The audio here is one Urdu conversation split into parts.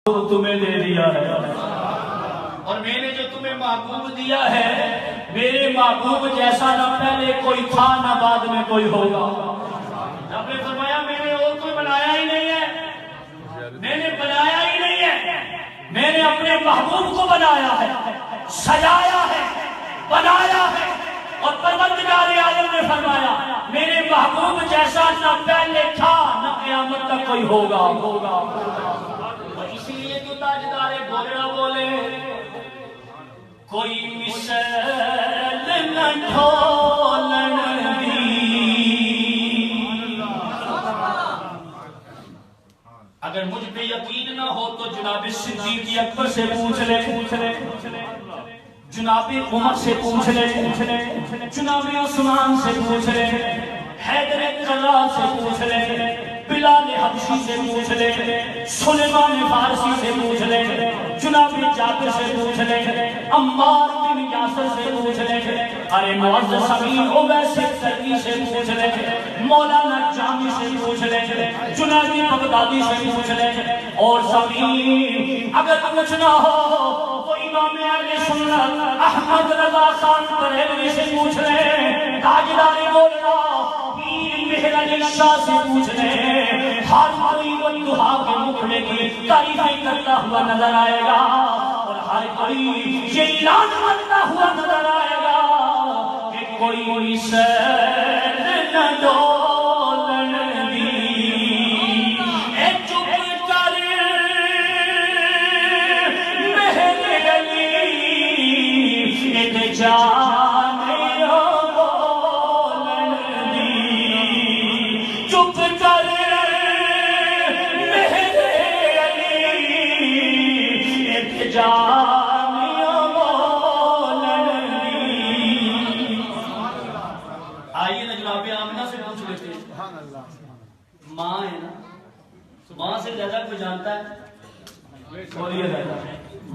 تمہیں دے دیا ہے اور میں نے جو تمہیں محبوب دیا ہے میرے محبوب جیسا نہ پہلے کوئی تھا نہ بعد میں کوئی ہوگا. رب نے فرمایا میں نے اور کوئی بنایا ہی نہیں ہے, میں نے بنایا ہی نہیں ہے, میں نے اپنے محبوب کو بنایا ہے, سجایا ہے, بنایا ہے. اور پروردگار عالم نے فرمایا میرے محبوب جیسا نہ پہلے تھا نہ قیامت تک کوئی ہوگا. اور اسی لیے جو تاجدار بولنا بولے کوئی مثل نہ ڈھولن دی. اگر مجھ پہ یقین نہ ہو تو جناب صدیق اکبر سے پوچھ لے, جناب عمر سے پوچھ لے, جناب عثمان سے پوچھ لے, حیدر کرار سے پوچھ لے, بلال حبشی سے پوچھ لے, سلیمان فارسی سے پوچھ لے, جناب جابر سے پوچھ لے, عمار بن یاسر سے پوچھ لے, ارے معزز امین اویس سرکی سے پوچھ لے, مولانا جامی سے پوچھ لے, جناب بغدادی سے پوچھ لے. اور سبھی اگر پوچھنا ہو تو امام اہل سنت احمد رضا خان بریلوی سے پوچھ لے, تاجدار بولنا پیر مہر علی شاہ سے پوچھ لے. ہر کوئی والدہا کے مکھڑے کی تعریفیں کرتا ہوا نظر آئے گا اور ہر کوئی یہ اعلان کرتا ہوا نظر آئے گا کہ کوئی سیر نہ ڈولن دی. اے چپ کر مہر علی ایک جان بولن دی. چپ کر آئیے نا جناب آمنہ سے پوچھ لیتے ہیں. ماں ہے نا, ماں سے زیادہ کوئی جانتا ہے؟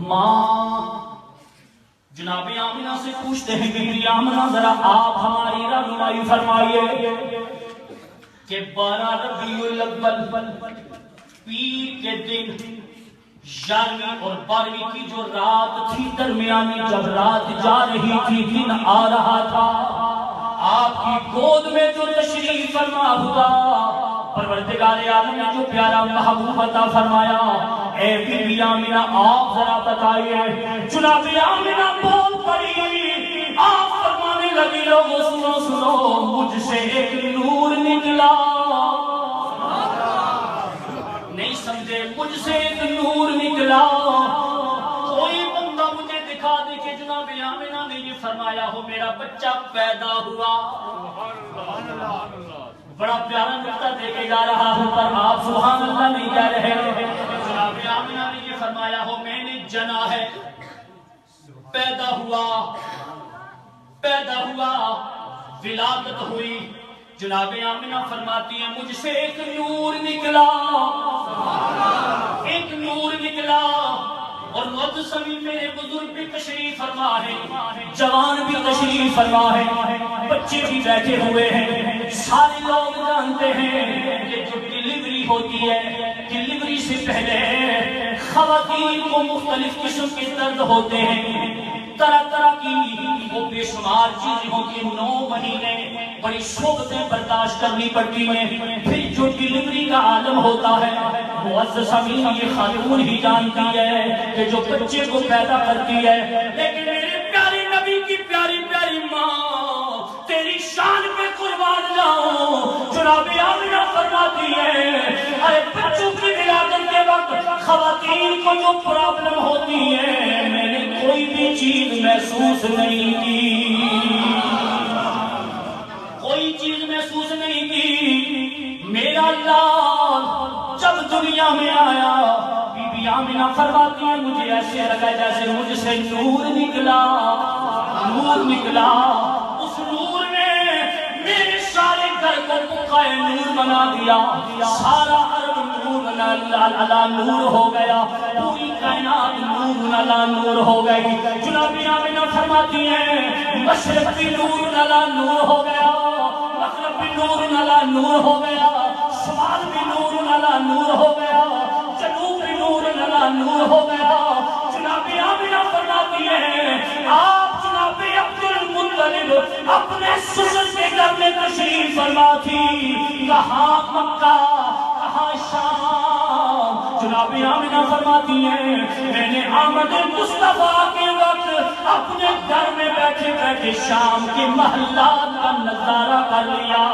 ماں. جناب آمنہ سے پوچھتے ہیں کہ آمنہ ذرا آپ ہماری رہنمائی فرمائیے کہ 12 ربیع الاول پیر کے دن 11ویں اور 12ویں کی جو رات تھی درمیانی جب رات جا رہی تھی دن آ رہا تھا, آپ کی گود میں جو تشریف فرما ہوا پروردگار عالم نے جو پیارا محبوب عطا فرمایا. اے بی بی آمنہ آپ ذرا بتائیے. جناب آمنہ بول پڑی, آپ فرمانے لگی لوگوں سنو سنو مجھ سے ایک نور نکلا. نہیں سمجھے, مجھ سے ایک نور نکلا. کوئی بندہ مجھے دکھا دے کہ جناب آمنہ نے یہ فرمایا ہو میرا بچہ پیدا ہوا. بڑا پیارا نقطہ دے کے جا رہا ہوں پر آپ سبحان اللہ نہیں کہہ رہے. جناب آمنہ نے یہ فرمایا ہو میں نے جنا ہے, پیدا ہوا, ولادت ہوئی. جناب آمنہ فرماتی ہیں مجھ سے ایک نور نکلا, ایک نور نکلا. اور معزز امین میرے بزرگ بھی تشریف فرما ہے, جوان بھی تشریف فرما ہے, بچے بھی بیٹھے ہوئے ہیں. سارے لوگ جانتے ہیں کہ جو ڈیلیوری ہوتی ہے ڈیلیوری سے پہلے خواتین کو مختلف قسم کے درد ہوتے ہیں, طرح طرح کی وہ بے شمار چیزیں ہوتی ہیں. 9 مہینے بڑی شوقتیں برداشت کرنی پڑتی ہیں. پھر جو ڈیلیوری کا عالم ہوتا ہے معزز امین یہ خاتون ہی جانتی ہے کہ جو بچے کو پیدا کرتی ہے. لیکن میرے پیارے نبی کی پیاری پیاری ماں تیری شان پہ قربان جاؤں. جناب آمنہ فرماتی ہے ارے بچوں کی ولادت کے وقت خواتین کو جو پرابلم ہوتی ہے میں نے کوئی بھی چیز محسوس نہیں کی, کوئی چیز محسوس نہیں کی. میرا لال جب دنیا میں آیا بی بی آمنہ فرماتی ہے مجھے ایسے لگا جیسے مجھ سے نور نکلا, نور نکلا. اس نور نے میرے سارے گھر کو پکائے نور بنا دیا. سارا عرب نور اللہ نور ہو گیا, پوری کائنات نور اللہ نور ہو گئی. جناب آمنہ فرماتی ہیں مشرق بھی نور اللہ نور ہو گیا, مغرب بھی نور اللہ نور ہو گیا, شمال بھی نور اللہ نور ہو گیا, جنوب بھی نور اللہ میرا نور ہو گیا. جناب آمنہ فرماتی ہے آپ جناب عبد المطلب اپنے سسر کے گھر میں تشریف فرما تھی. کہاں مکہ کہاں شام. جناب آمنہ فرماتی ہیں میں نے آمد مصطفیٰ کے وقت اپنے گھر میں بیٹھے بیٹھے شام کے محلات کا نظارہ کر لیا.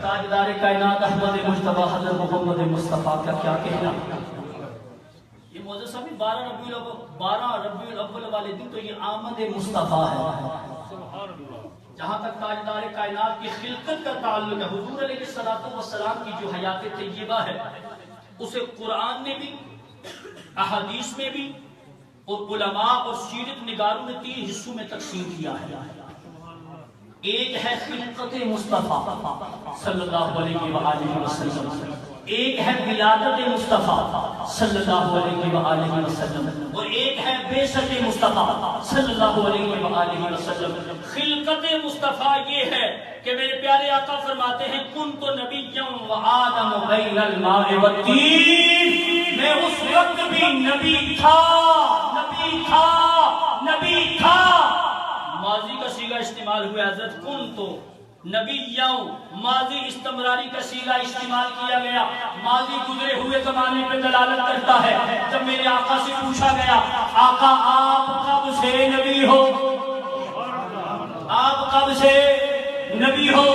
تاجدار کائنات احمد مجتبی حضرت محمد مصطفیٰ کا کیا کہنا. یہ موضوع سبھی 12 ربیع الاول والے دن تو یہ آمد مصطفیٰ ہے. جہاں تک تاجدار کائنات کی خلقت کا تعلق ہے حضور علیہ السلام کی جو حیات طیبہ ہے اسے قرآن نے بھی احادیث میں بھی اور علماء اور سیرت نگاروں نے 3 حصوں میں تقسیم کیا ہے. ایک ہے خلقت مصطفیٰ صلی اللہ علیہ وآلہ وسلم, ایک ہے ولادت مصطفیٰ صلی اللہ علیہ وآلہ وسلم, اور ایک ہے بعثت مصطفیٰ صلی اللہ علیہ وآلہ وسلم. خلقت مصطفیٰ یہ ہے کہ میرے پیارے آقا فرماتے ہیں کنت نبیا وآدم بین الماء والطین. میں اس وقت بھی نبی تھا نبی تھا نبی تھا. ماضی کا صیغہ استعمال ہوا حضرت کنتو نبیوں, ماضی استمراری کا صیغہ استعمال کیا گیا. ماضی گزرے ہوئے زمانے پہ دلالت کرتا ہے. جب میرے آقا سے پوچھا گیا آقا آپ کب سے نبی ہو, آپ کب سے نبی ہو,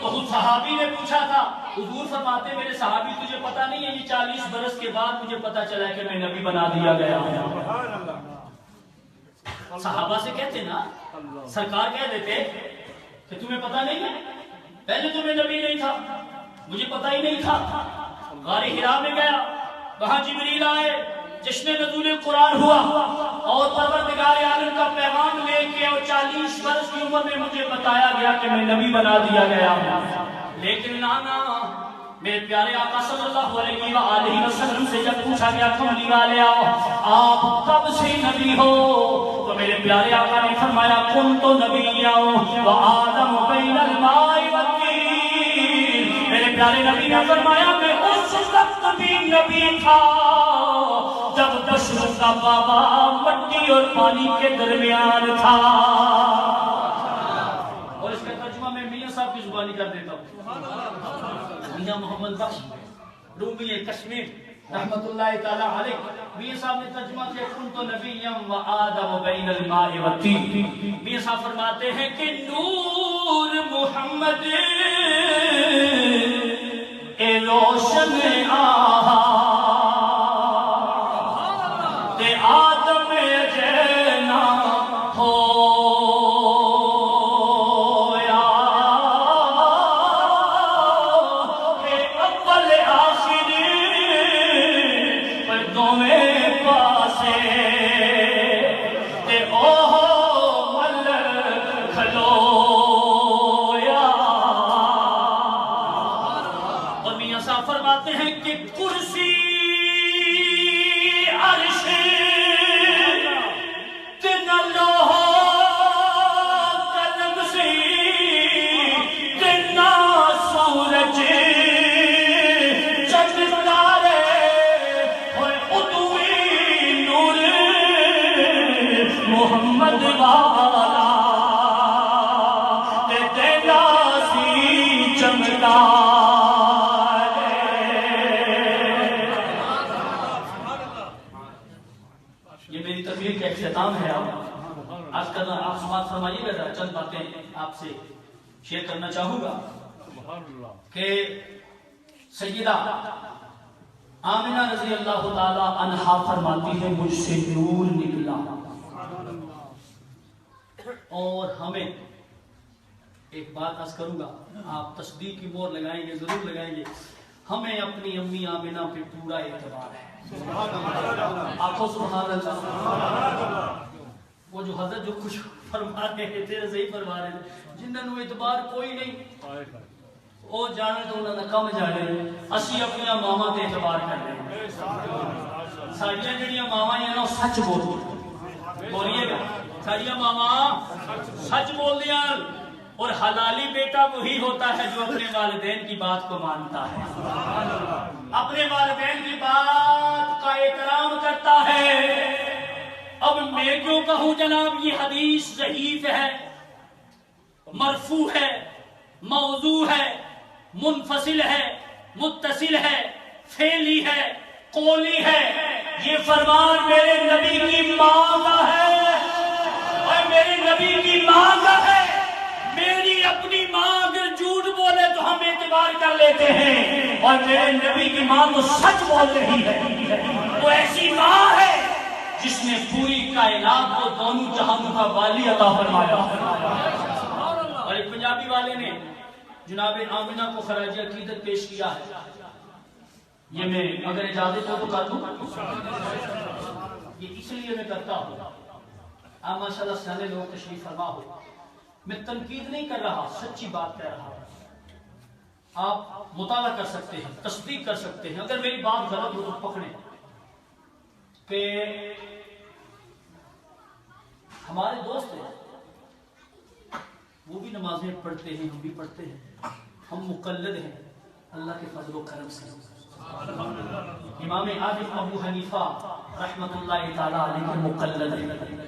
تو خود صحابی نے پوچھا تھا. حضور فرماتے میرے صحابی تجھے پتا نہیں ہے یہ 40 برس کے بعد مجھے پتا چلا ہے کہ میں نبی بنا دیا گیا ہوں. صحابہ سے کہتے نا, سرکار کہہ دیتے کہ تمہیں پتا نہیں ہے, پہلے تمہیں نبی نہیں تھا, مجھے پتا ہی نہیں تھا. غار حرا میں گیا, وہاں جبریل آئے, جشن نزول قرآن ہوا اور پروردگار عالم کا پیغام لے کے اور 40 برس کی عمر میں مجھے بتایا گیا کہ میں نبی بنا دیا گیا ہوں. لیکن نانا میرے پیارے آقا صلی اللہ علیہ وآلہ وسلم سے جب پوچھا گیا کملی والے آپ کب سے نبی ہو, تو میرے پیارے آقا نے فرمایا کنت نبیا وآدم بین الماء والطین. میرے پیارے نبی نے فرمایا میں اس وقت بھی نبی تھا جب بشر کا بابا مٹی اور پانی کے درمیان تھا. اور اس کا ترجمہ میں میاں صاحب کی زبانی کر دیتا ہوں. میاں محمد بخش رومی کشمیر رحمت اللہ تعالی علیہ, میاں صاحب نے ترجمہ کیا کنت نبیا وآدم بین الماء والطین. میاں صاحب فرماتے ہیں کہ نور محمد اے روشن آہا تے آدم جینا ہو محمد والا تیرا سی چمکا. یہ میری تقریر کا اختتام ہے. آج کل آپ سماعت فرمائیے گا, چند باتیں آپ سے شیئر کرنا چاہوں گا کہ سیدہ آمنہ رضی اللہ تعالی عنہا فرماتی ہے مجھ سے نور نکلا. اور ہمیں ایک بات عرض کروں گا, آپ تصدیق کی مہر لگائیں گے, ضرور لگائیں گے, ہمیں اپنی امی آمنہ پہ پورا اعتبار ہے. آخو سبحان اللہ. وہ جو حضرت جو کچھ فرما رہے ہیں تیرے صحیح فرما رہے ہیں, جنہوں نے اعتبار کوئی نہیں, وہ جانے تو انہوں نے کم جانے اسی اپنی ماما تے اعتبار کر لیں ساڑیاں جڑیاں ماما ہیں نا سچ بولیے گا ساڑیاں ماما سچ بول دیا اور حلالی بیٹا وہی ہوتا ہے جو اپنے والدین کی بات کو مانتا ہے اپنے والدین کی بات کا احترام کرتا ہے اب میں کیوں کہوں جناب یہ حدیث ضعیف ہے مرفوع ہے موضوع ہے منفصل ہے متصل ہے فعلی ہے قولی ہے یہ فرمان میرے نبی کی ماں کا ہے اور میرے نبی کی ماں کا ہے میری اپنی ماں اگر جھوٹ بولے تو ہم اعتبار کر لیتے ہیں اور میرے نبی کی ماں تو سچ بول رہی ہے وہ ایسی ماں ہے جس نے پوری کائنات کو دونوں جہانوں کا والی عطا فرمایا اور ایک پنجابی والے نے جناب آمنہ کو خراج عقیدت پیش کیا ہے یہ میں اگر اجازت ہو تو کر دوں یہ اس لیے میں کرتا ہوں آپ ماشاءاللہ سیانے لوگ تشریف فرما ہو میں تنقید نہیں کر رہا سچی بات کہہ رہا ہوں آپ مطالعہ کر سکتے ہیں تصدیق کر سکتے ہیں اگر میری بات غلط ہو تو پکڑیں کہ ہمارے دوست ہیں وہ بھی نمازیں پڑھتے ہیں ہم بھی پڑھتے ہیں ہم مقلد ہیں اللہ کے فضل و کرم سے امام اعظم ابو حنیفہ رحمۃ اللہ تعالی علیہ کے مقلد ہیں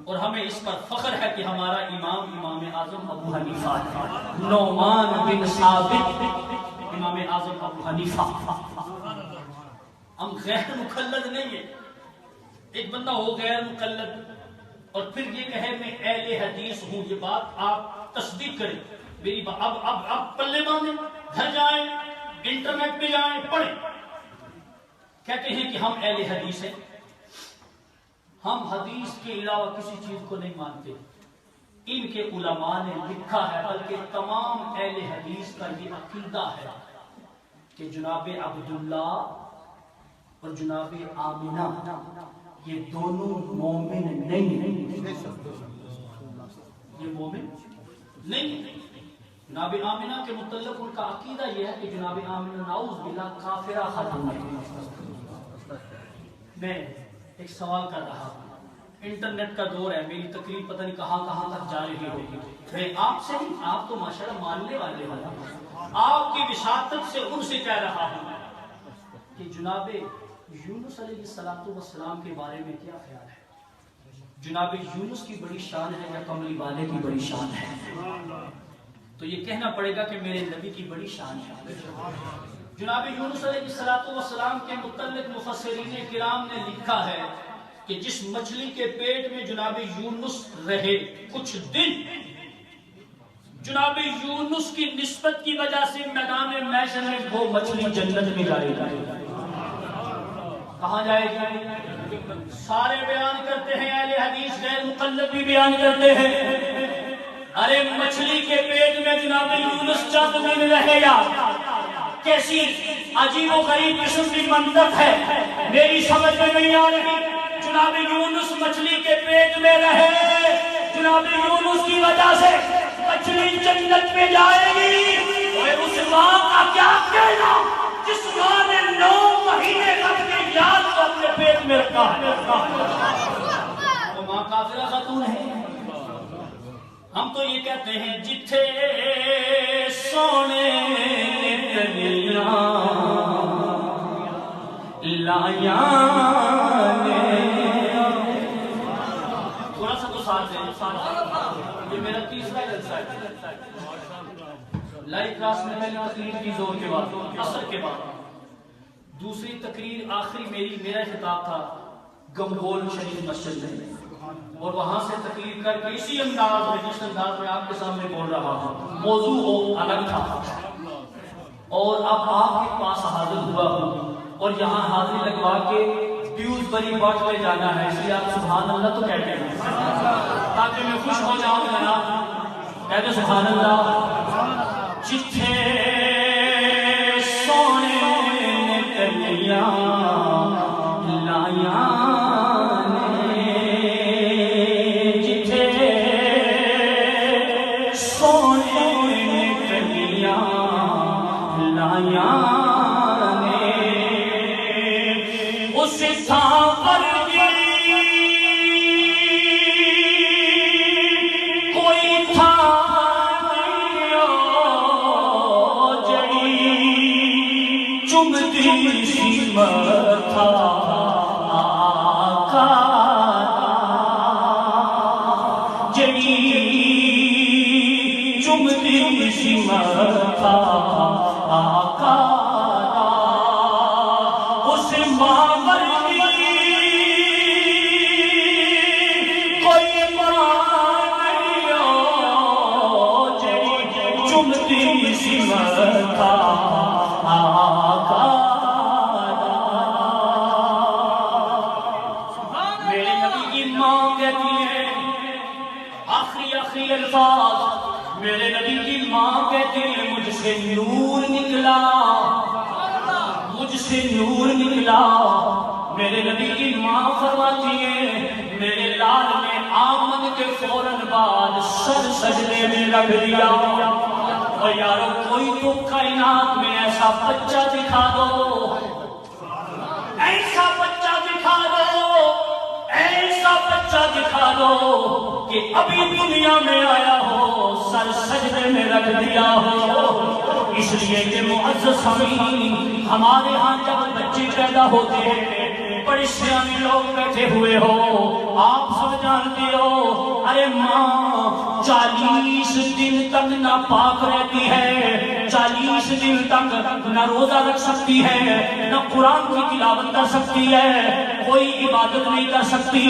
اور ہمیں اس پر فخر ہے کہ ہمارا امام اعظم ابو حنیفہ ہے نعمان بن ثابت امام اعظم ابو حنیفہ ہم غیر مقلد نہیں ہیں ایک بندہ ہو غیر مقلد اور پھر یہ کہے میں اہل حدیث ہوں یہ بات آپ تصدیق کریں میری اب پلے باندھیں گھر جائیں انٹرنیٹ پہ جائیں پڑھیں کہتے ہیں کہ ہم اہل حدیث ہیں ہم حدیث کے علاوہ کسی چیز کو نہیں مانتے ان کے علماء نے لکھا ہے بلکہ تمام اہل حدیث کا یہ عقیدہ ہے کہ جناب عبداللہ اور جناب آمنہ یہ دونوں مومن نہیں یہ مومن نہیں جناب آمنہ کے متعلق ان کا عقیدہ یہ ہے کہ جناب آمنہ نعوذ باللہ کافرہ ختم ہے میں ایک سوال کر رہا ہوں انٹرنیٹ کا دور ہے میری تقریر پتہ نہیں کہاں تک جا رہی ہوگی میں آپ سے نہیں آپ تو ماشاءاللہ ماننے والے ہیں آپ کی وساطت سے ان سے کہہ رہا ہوں کہ جناب یونس علیہ السلام کے بارے میں کیا خیال ہے جناب یونس کی بڑی شان ہے یا کملی والے کی بڑی شان ہے تو یہ کہنا پڑے گا کہ میرے نبی کی بڑی شان ہے جناب یونس علیہ السلام کے متعلق مفسرین کرام نے لکھا ہے کہ جس مچھلی کے پیٹ میں جناب یونس رہے کچھ دن جناب یونس کی نسبت کی وجہ سے میدان محشر میں وہ مچھلی جنت میں جائے گی کہاں جائے گی سارے بیان کرتے ہیں اہل حدیث غیر مقلد بھی بیان کرتے ہیں ارے مچھلی کے پیٹ میں جناب یونس چند دن رہے گا کیسی عجیب و غریب قسم کی منطق ہے میری سمجھ میں نہیں آ رہی جناب یونس مچھلی کے پیٹ میں رہے جناب یونس کی وجہ سے مچھلی جنت میں جائے گی اور اس ماں کا کیا کہنا جس ماں نے 9 مہینے تک کے یاد کو اپنے پیٹ میں رکھا ہے وہ ماں کافرہ خاتون ہے ہم تو یہ کہتے ہیں جتھے سونے لایا تھوڑا سا تو ساتھ دیں یہ میرا تیسرا جلسہ ہے لائیو کلاس میں پہلے تقریر کی زور کے بعد اثر کے بعد دوسری تقریر آخری میرا خطاب تھا گمبول شریف مسجد میں اور وہاں سے تقریر کر کے اسی انداز میں جس انداز میں آپ کے سامنے بول رہا ہوں موضوع الگ تھا اور اب آپ کے پاس حاضر ہوا ہوں اور یہاں حاضری لگوا کے ڈیوز بری باٹ لے جانا ہے اس لیے آپ سبحان اللہ تو کہتے ہیں تاکہ میں خوش ہو جاؤں جناب کہتے سبحان اللہ جتھے سونے نے کلیاں لایا جتھے سونے نے کلیاں نے اس تھاں پر کوئی تھا جڑی چمتی سی متھا آقا جڑی چمتی سی متھا آقا اس ماں میرے نبی کی ماں کہتی ہے آخری الفاظ، میرے نبی کی ماں کہتی ہے مجھ سے نور نکلا، مجھ سے نور نکلا۔ میرے نبی کی ماں فرماتی ہے میرے لال نے آمد کے فوراً بعد سر سجدے میں رکھ دیا، اور یارو کوئی تو کائنات میں ایسا بچہ دکھا دو، ایسا بچہ دکھا دو، ایسا بچہ دکھا دو کہ ابھی دنیا میں آیا ہو سر سجدے میں رکھ دیا ہو۔ اس لیے کہ معزز سامعین، ہمارے ہاں جب بچے پیدا ہوتے ہیں بڑے سیانے لوگ بیٹھے ہوئے ہو، آپ سب جانتے ہو، ارے ماں 40 دن تک نہ پاک رہتی ہے، 40 دن تک نہ روزہ رکھ سکتی ہے، نہ قرآن کی تلاوت کر سکتی ہے، کوئی عبادت نہیں کر سکتی۔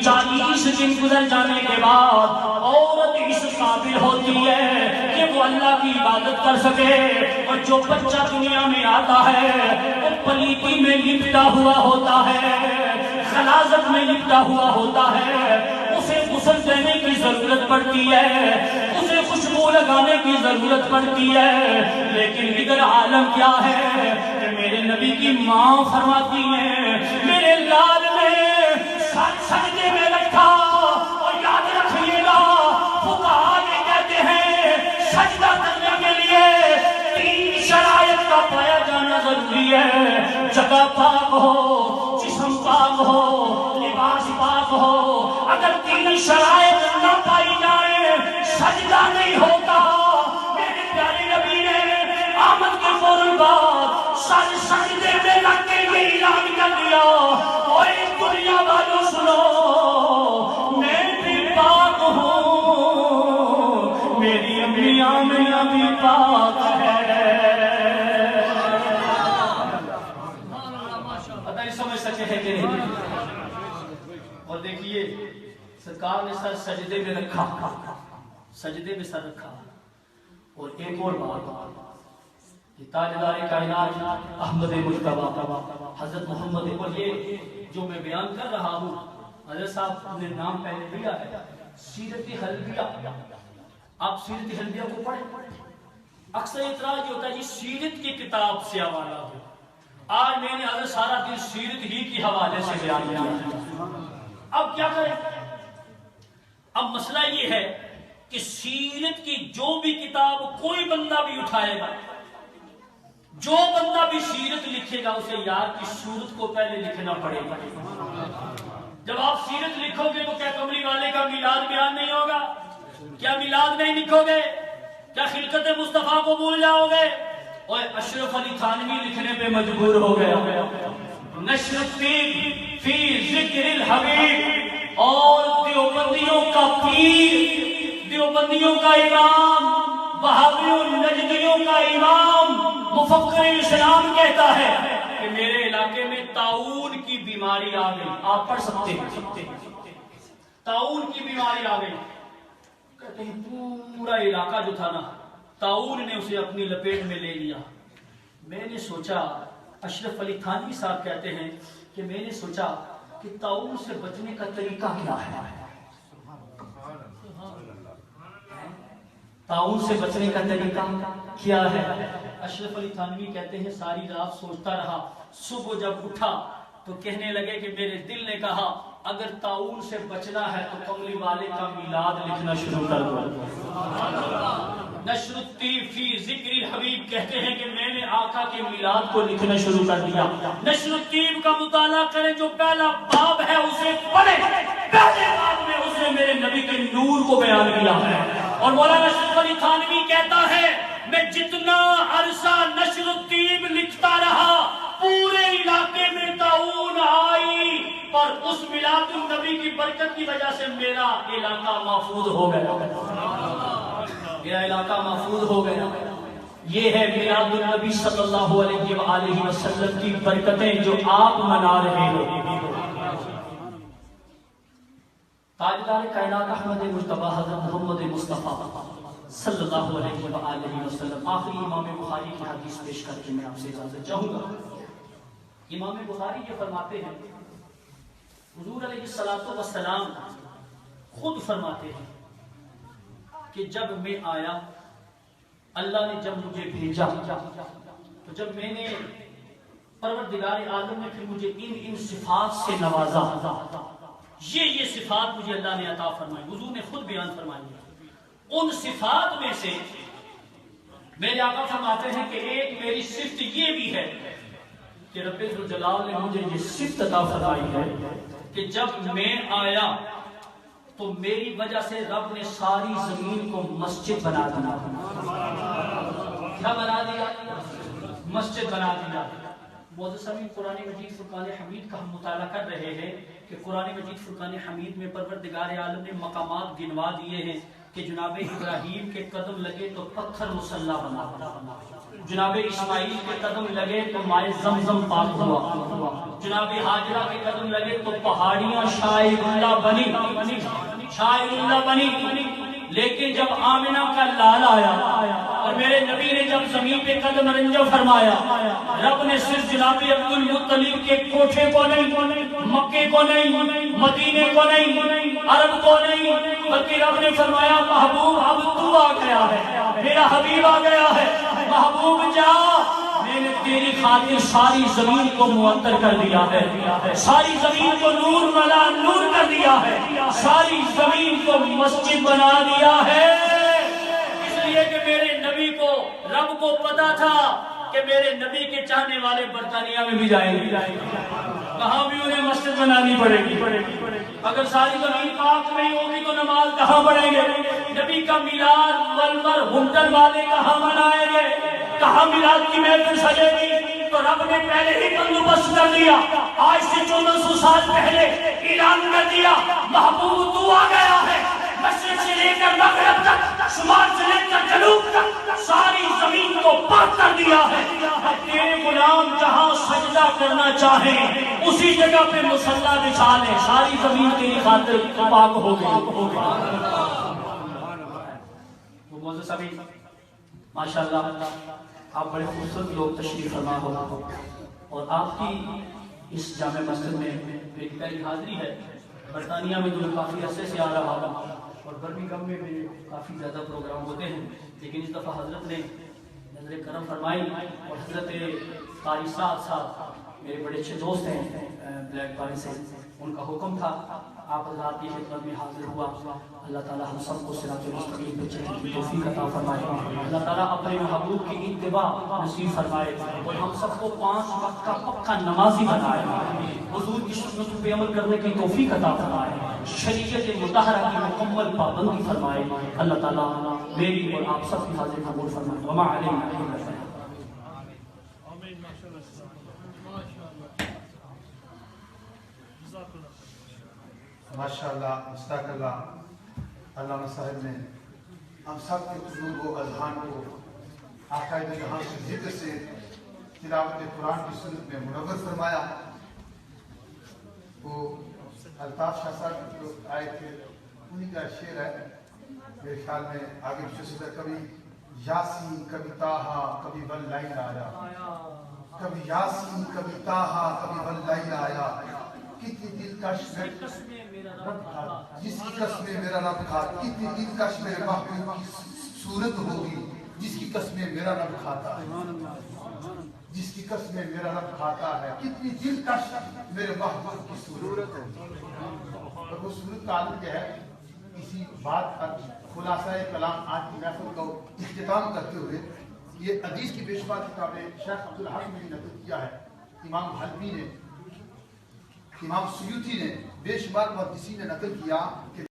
40 دن گزر جانے کے بعد عورت اس قابل ہوتی ہے کہ وہ اللہ کی عبادت کر سکے، اور جو بچہ دنیا میں آتا ہے وہ پلیتی میں لپٹا ہوا ہوتا ہے، غلاظت میں لپٹا ہوا ہوتا ہے، اسے غسل دینے کی ضرورت پڑتی ہے، اسے خوشبو لگانے کی ضرورت پڑتی ہے، لیکن ادھر عالم کیا ہے کہ میرے نبی کی ماں فرماتی ہیں میرے لال نے سر سجدے میں رکھا، اور یاد رکھیے گا فقہاء یہ کہتے ہیں سجدہ کرنے کے لیے 3 شرائط کا پایا جانا ضروری ہے، جگہ پاک ہو، جسم پاک ہو، لباس پاک ہو۔ اگر 3 شرائط نہ پائی جائے سجدہ نہیں ہوتا۔ میرے پیارے نبی نے آمد کے فوراً بعد سر سجدے میں رکھ کے یہ اعلان کر دیا، اور دنیا والوں سنو میں بھی پاک ہوں، میری امی آمنہ بھی پاک ہے۔ پتہ نہیں سمجھ سکے ہے کہ نہیں؟ اور دیکھیے سرکار نے سر سجدے میں رکھا، سجدے میں سر رکھا، اور ایک اور بات کہ تاجدار کائنات احمد مجتبیٰ حضرت محمد، اور یہ جو میں بیان کر رہا ہوں حضرت صاحب نے نام پہلے دیا ہے سیرت حلبیہ۔ آپ سیرت حلبیہ کو پڑھیں، اکثر اعتراض یہ ہوتا ہے جی سیرت کی کتاب سے حوالہ ہو۔ آج میں نے حضرت سارا دن سیرت ہی کی حوالے سے بیان کیا، اب کیا کریں؟ اب مسئلہ یہ ہے کہ سیرت کی جو بھی کتاب کوئی بندہ بھی اٹھائے گا، جو بندہ بھی سیرت لکھے گا اسے یار کی صورت کو پہلے لکھنا پڑے گا۔ جب آپ سیرت لکھو گے تو کیا کمری والے کا میلاد بیان نہیں ہوگا؟ کیا میلاد نہیں لکھو گے؟ کیا خلقت مصطفیٰ کو بھول جاؤ گے؟ اور اشرف علی تھانوی لکھنے پہ مجبور ہو گیا نشر الطیب فی ذکر الحبیب، اور دیوبندیوں کا پیر، دیوبندیوں کا امام، وہابیوں نجدیوں کا امام مفکر اسلام کہتا ہے کہ میرے علاقے میں طاعون کی بیماری آ گئی۔ آپ پڑھ سکتے ہیں طاعون کی بیماری آ گئی، کہتے ہیں پورا علاقہ جو تھا نا طاعون نے اسے اپنی لپیٹ میں لے لیا۔ میں نے سوچا، اشرف علی تھانوی صاحب کہتے ہیں کہ میں نے سوچا کہ طاعون سے بچنے کا طریقہ کیا ہے، طاعون سے بچنے کا طریقہ کیا ہے؟ اشرف علی تھانوی کہتے ہیں ساری رات سوچتا رہا، صبح جب اٹھا تو کہنے لگے کہ میرے دل نے کہا اگر طاعون سے بچنا ہے تو کملی والے کا میلاد لکھنا شروع کر دو۔ نشر الطیب فی ذکر الحبیب کہتے ہیں کہ میں نے آقا آقا کے میلاد کو لکھنا شروع کر دیا. نشر الطیب کا مطالعہ کریں، جو پہلا باب ہے اسے پڑھیں، پہلے باب میں اس نے میرے نبی کے نور کو بیان کیا ہے. اور مولانا اشرف علی تھانوی کہتا ہے میں جتنا عرصہ نشر الطیب لکھتا رہا پورے علاقے میں طاعون آئی، پر اس میلاد النبی کی برکت کی وجہ سے میرا علاقہ محفوظ ہو گیا، میرا علاقہ محفوظ ہو گیا. یہ ہے میلاد النبی صلی اللہ علیہ وآلہ وسلم کی برکتیں جو آپ منا رہے ہیں. تاجدار کائنات احمد مجتبی حضرت محمد مصطفیٰ صلی اللہ علیہ وآلہ وسلم، آخری امام بخاری کی حدیث پیش کر کے میں آپ سے اجازت چاہوں گا. امام بخاری یہ فرماتے ہیں، حضور علیہ السلام خود فرماتے ہیں کہ جب میں آیا، اللہ نے جب مجھے بھیجا تو جب میں نے پروردگار عالم نے پھر مجھے ان صفات سے نوازا، یہ صفات مجھے اللہ نے عطا فرمائی. حضور نے خود بیان فرمائی. ان صفات میں سے میرے آقا فرماتے ہیں کہ ایک میری صفت یہ بھی ہے کہ رب ذوالجلال نے مجھے یہ صفت عطا فرمائی ہے کہ جب میں آیا تو میری وجہ سے رب نے ساری زمین کو مسجد بنا دیا. کیا بنا دیا؟ مسجد بنا دیا. معزز سامعین، قرآن مجید فرقان حمید کا ہم مطالعہ کر رہے ہیں کہ قرآن مجید فرقان حمید میں پروردگار عالم نے مقامات گنوا دیے ہیں کہ جناب ابراہیم کے قدم لگے تو پتھر مسلح بنا، جناب اسماعیل کے قدم لگے تو مائے زمزم پاک ہوا، جناب حاجرہ کے قدم لگے تو پہاڑیاں شاعر اللہ بنی، شاعر اللہ بنی. لیکن جب آمنہ کا لال آیا اور میرے نبی نے جب زمین پہ قدم رنجہ فرمایا، رب نے صرف جناب عبد المطلب کے کوٹھے کو نہیں، مکے کو نہیں، مدینے کو نہیں، عرب کو نہیں، بلکہ رب نے فرمایا محبوب اب تو آ گیا ہے، میرا حبیب آ گیا ہے، محبوب جا، میں نے تیری خاطر ساری زمین کو معطر کر دیا ہے، ساری زمین کو نور ملا نور کر دیا ہے، ساری زمین کو مسجد بنا دیا ہے. اس لیے کہ میرے نبی کو رب کو پتا تھا کہ میرے نبی کے چاہنے والے برطانیہ میں بھی جائیں گے، وہاں بھی انہیں مسجد بنانی پڑے گی. اگر ساری زمین پاک نہیں ہوگی تو نماز کہاں پڑھیں گے؟ نبی کا میلاد ولمر ہنٹل والے کہاں منائیں گے؟ کہاں میلاد کی محفل سجے گی؟ تو رب نے پہلے ہی بندوبست کر دیا. آج سے 1400 سال پہلے اعلان کر دیا محبوب تو آ گیا ہے. مشرق سے لے کر مغرب تک، شمال سے لے کر جنوب تک ساری زمین کو پاک کر دیا ہے. تیرے غلام جہاں سجدہ کرنا چاہیں اسی جگہ پہ مصلی بچھا لیں، ساری زمین تیری خاطر پاک ہو گئی. وہ معزز صاحب ماشاءاللہ آپ بڑے خوبصورت لوگ تشریف فرما ہو، اور آپ کی اس جامع مسجد میں میری پہلی حاضری ہے. برطانیہ میں جو کافی عرصے سے آ رہا ہوں اور برمنگھم میں بھی کافی زیادہ پروگرام ہوتے ہیں، لیکن اس دفعہ حضرت نے نظر کرم فرمائی اور حضرت قاری صاحب میرے بڑے اچھے دوست ہیں بلیک باری سے، ان کا حکم تھا آپ حضرات کی خدمت میں حاضر ہوا. اللہ تعالیٰ ہم سب کو صراط مستقیم پہ چلنے کی توفیق عطا فرمائے، اللہ تعالیٰ اپنے محبوب کی اتباع نصیب فرمائے اور ہم سب کو 5 وقت کا پکا نمازی بنائے، حضور کی سنتوں پہ عمل کرنے کی توفیق عطا فرمائے، شریعت مطہرہ کی مکمل پابندی فرمائے. اللہ تعالیٰ میری اور آپ سب کی حاضر قبول فرمائے. وما علینا الا البلاغ. ماشاءاللہ مستاق اللہ علامہ صاحب نے ہم سب کے قلوب و اذہان کو عقائد جہاں سے ذکر سے تلاوت قرآن کی صورت میں منور فرمایا. وہ الطاف شاہ صاحب جو آئے تھے انہی کا شعر ہے میرے خیال میں آگے پیچھے کبھی یاسین کبھی تاہا کبھی واللیل آیا، کبھی یاسین کبھی تاہا کبھی واللیل آیا، کتنی دلکش جس کی قسمیں میرا رب کھاتا، کتنی دلکش میرے محبوب کی صورت ہوگی جس کی قسمیں میرا رب کھاتا ہے، جس کی قسمیں میرا رب کھاتا ہے، کتنی دلکش میرے محبوب کی صورت ہوگی. اور وہ صورت کا عالم کیا ہے؟ اسی بات پر خلاصہ کلام آج کی محفل کو اختتام کرتے ہوئے یہ حدیث کی بے شمار کتابیں شیخ عبدالحق نے نقل کیا ہے، امام حلبی نے، امام سیوطی نے، بے شمار محدثین نے نقل کیا کہ